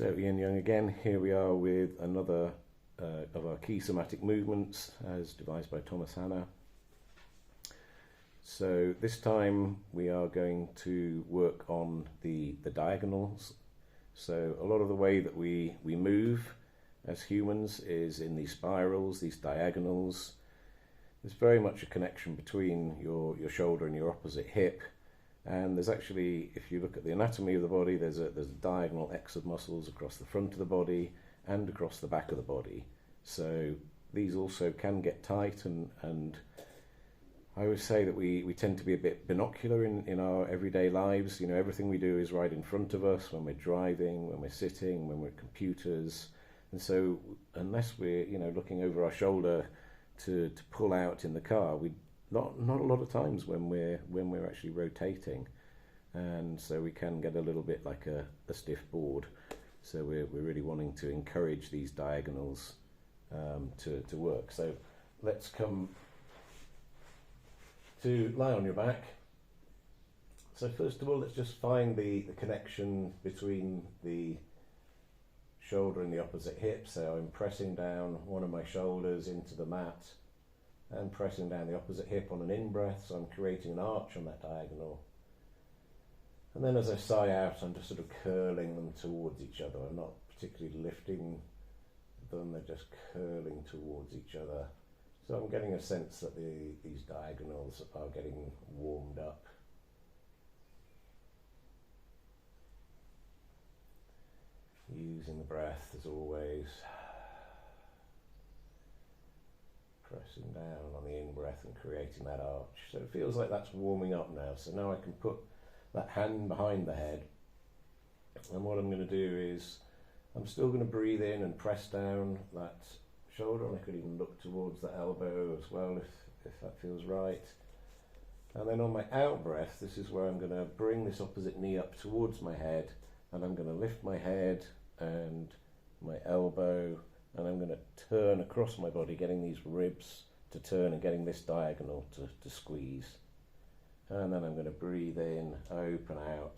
So Ian Young again, here we are with another of our key somatic movements as devised by Thomas Hanna. So this time we are going to work on the diagonals. So a lot of the way that we move as humans is in these spirals, these diagonals. There's very much a connection between your shoulder and your opposite hip. And there's actually, if you look at the anatomy of the body, there's a diagonal X of muscles across the front of the body and across the back of the body. So these also can get tight, and I always say that we tend to be a bit binocular in our everyday lives. You know, everything we do is right in front of us when we're driving, when we're sitting, when we're at computers. And so unless we're, looking over our shoulder to pull out in the car, not a lot of times when we're actually rotating, and so we can get a little bit like a stiff board. So we're really wanting to encourage these diagonals to work. So let's come to lie on your back. So first of all, let's just find the connection between the shoulder and the opposite hip. So I'm pressing down one of my shoulders into the mat and pressing down the opposite hip on an in-breath, so I'm creating an arch on that diagonal. And then as I sigh out, I'm just sort of curling them towards each other. I'm not particularly lifting them, they're just curling towards each other. So I'm getting a sense that these diagonals are getting warmed up. Using the breath as always. Pressing down on the in-breath and creating that arch. So it feels like that's warming up now. So now I can put that hand behind the head. And what I'm going to do is, I'm still going to breathe in and press down that shoulder. And I could even look towards the elbow as well if that feels right. And then on my out breath, this is where I'm going to bring this opposite knee up towards my head. And I'm going to lift my head and my elbow, and I'm going to turn across my body, getting these ribs to turn and getting this diagonal to squeeze. And then I'm going to breathe in, open out,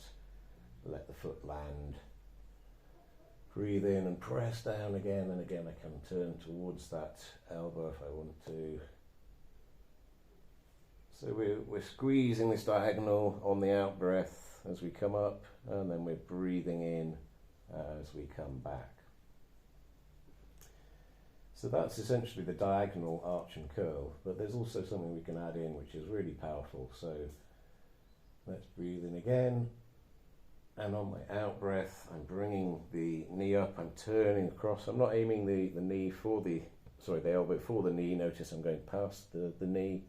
let the foot land. Breathe in and press down again, and again I can turn towards that elbow if I want to. So we're squeezing this diagonal on the out breath as we come up, and then we're breathing in as we come back. So that's essentially the diagonal arch and curl, but there's also something we can add in which is really powerful. So let's breathe in again, and on my out breath I'm bringing the knee up, I'm turning across. I'm not aiming the knee for the elbow for the knee. Notice I'm going past the knee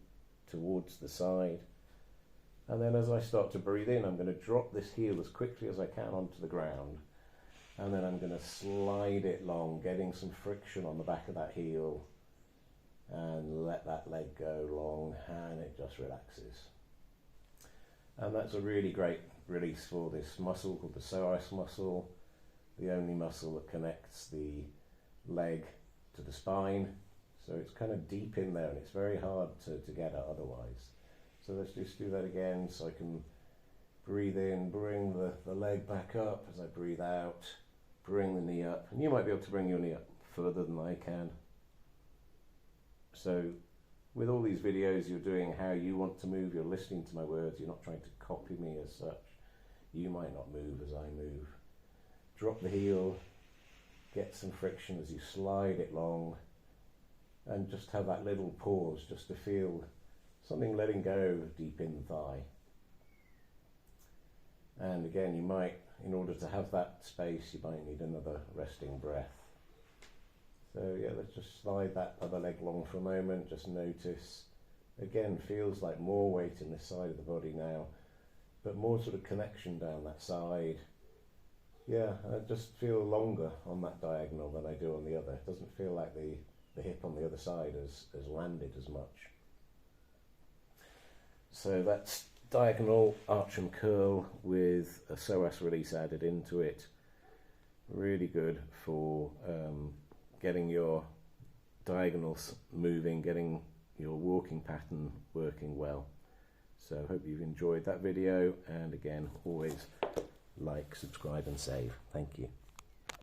towards the side. And then as I start to breathe in, I'm going to drop this heel as quickly as I can onto the ground. And then I'm going to slide it long, getting some friction on the back of that heel, and let that leg go long, and it just relaxes. And that's a really great release for this muscle called the psoas muscle, the only muscle that connects the leg to the spine. So it's kind of deep in there, and it's very hard to get at otherwise. So let's just do that again, so I can breathe in, bring the leg back up. As I breathe out, bring the knee up. And you might be able to bring your knee up further than I can. So with all these videos, you're doing how you want to move. You're listening to my words. You're not trying to copy me as such. You might not move as I move. Drop the heel, get some friction as you slide it long, and just have that little pause just to feel something letting go deep in the thigh. And again, you might, in order to have that space, you might need another resting breath. So yeah, let's just slide that other leg long for a moment. Just notice, again, feels like more weight in this side of the body now, but more sort of connection down that side. Yeah, I just feel longer on that diagonal than I do on the other. It doesn't feel like the hip on the other side has landed as much. So that's diagonal arch and curl with a psoas release added into it. Really good for getting your diagonals moving, getting your walking pattern working well. So I hope you've enjoyed that video, and again, always like, subscribe and save. Thank you.